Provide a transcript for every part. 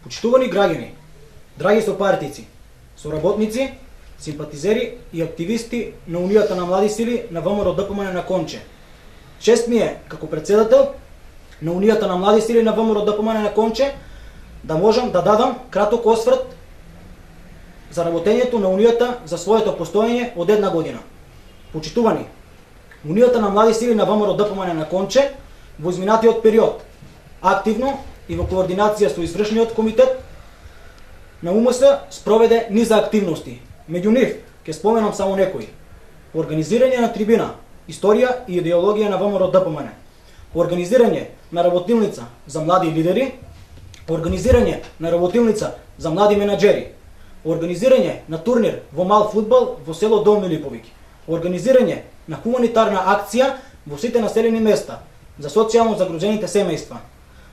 Почитувани граѓани, драги сопартици, соработници, симпатизери и активисти на Унијата на млади сили на ВМРО ДПМН на Конче. Чест ми е, како председател на Унијата на млади сили на ВМРО ДПМН на Конче, да можам да дадам краток осврт за работењето на Унијата за своето постоење од една година. Почитувани, Унијата на млади сили на ВМРО ДПМН на Конче во изминатиот период активно и во координација со извршниот комитет на УМС спроведе низа активности. Меѓу нив ќе споменам само некои: организирање на трибина Историја и идеологија на ВМРО ДПМН, организирање на работилница за млади лидери, организирање на работилница за млади менаџери, организирање на турнир во мал фудбал во село Долни Липовиќ, организирање на хуманитарна акција во сите населени места за социјално загружените семејства,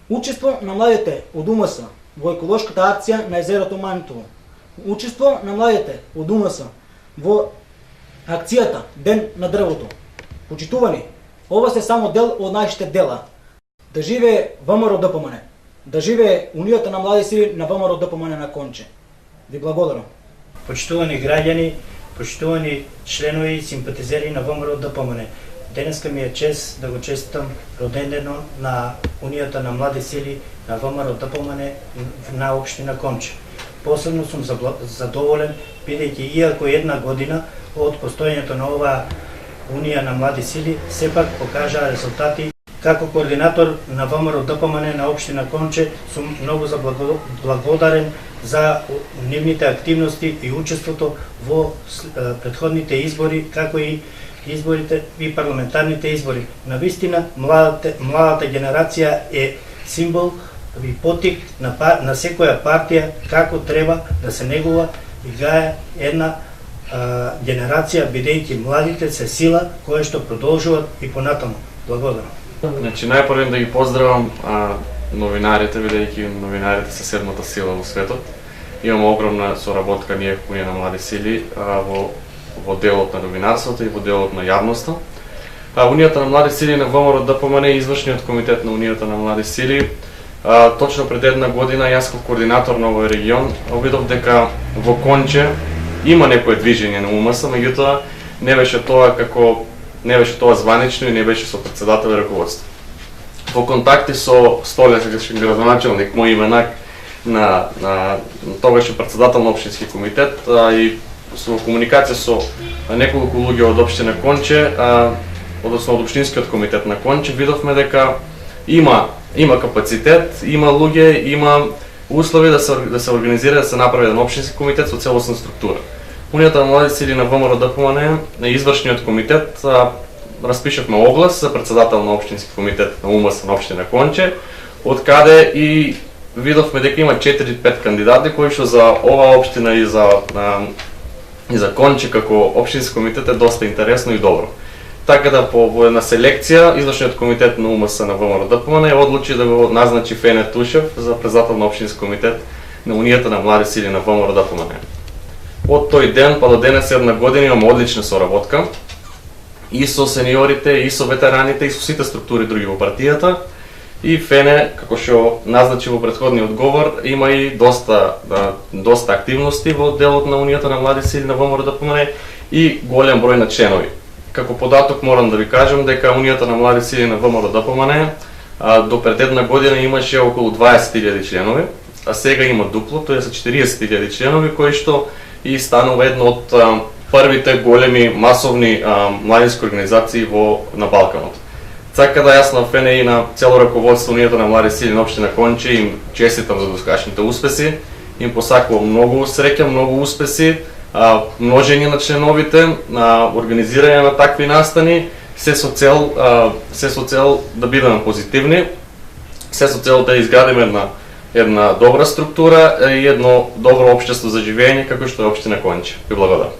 учество на младите од УМС во еколошката акција на езерото Манитово, учество на младите од УМС во акцијата Ден на дрвото. Почитувани, ова се само дел од нашите дела. Да живее ВМРО ДПМН, да живее Унијата на млади сили на ВМРО ДПМН на Конче. Ви благодарам. Почитувани граѓани, почитувани членови и симпатизери на ВМРО ДПМН. Денеска ми е чест да го честитам родендено на Унијата на млади сили на ВМРО ДПМН на општина Конче. Посебно сум задоволен, бидејќи иако една година од постоењето на оваа Унија на млади сили сепак покажаа резултати. Како координатор на ВМРО ДПМН на општина Конче сум многу благодарен за нивните активности и учеството во претходните избори, како и изборите и парламентарните избори. Навистина, младата генерација е символ и потик на секоја партија како треба да се негува и гае една генерација, бидејќи младите се сила која што продолжуваат и понатаму. Благодарам. Значи, најпрво да ги поздравам новинарите, бидејќи новинарите се седмата сила во светот. Имаме огромна соработка ние како Унија на млади сили во делот на новинарството и во делот на јавноста. Унијата на млади сили на ВМРО ДПМН и извршниот комитет на Унијата на млади сили точно пред една година јас како координатор на овој регион видов дека во Конче има некое движење на УМС, меѓутоа не беше тоа званично и не беше со председател и раководство. Во контакти со столичен градоначелник, мој именак на тогаш председател на општински комитет и со комуникација со неколку луѓе од општина Конче, односно од општинскиот комитет на Конче, видовме дека има капацитет, има луѓе, има услови да се организира, да се направи еден општински комитет со целосна структура. Унијата на млади сили на ВМРО ДПМН на извршниот комитет распишавме оглас за председател на општински комитет на УМС на општина Конче, од каде и видовме дека има 4-5 кандидати кои што за оваа општина и за Конче како општински комитет е доста интересно и добро. Така да по една селекција извршниот комитет на УМС на ВМРО ДПМН одлучи да го назначи Фене Тушев за председател на општински комитет на Унијата на млади сили на ВМРО ДПМН. Од тој ден па до денес една година имаме одлична соработка и со сениорите, и со ветераните, и со сите структури други во партијата. И Фене, како што назначи во претходниот говор, има и доста активности во делот на Унијата на млади сили на ВМРО ДПМН и голем број на членови. Како податок морам да ви кажам дека Унијата на млади сили на ВМРО ДПМН до пред една година имаше околу 20.000 членови, а сега има дупло, тоа се 40.000 членови, кои што и станува едно од првите големи масовни младински организации на Балканот. Така да јас на Фене и на цело раководство Унијата на млади сили на општина Конче им честитам за доскашните успеси, им посакувам многу среќа, многу успеси, множење на членовите, организирање на такви настани, се со цел да бидеме позитивни, се со цел да изградиме една добра структура и едно добро општество за живење како што е општина Конче. Ви благодарам.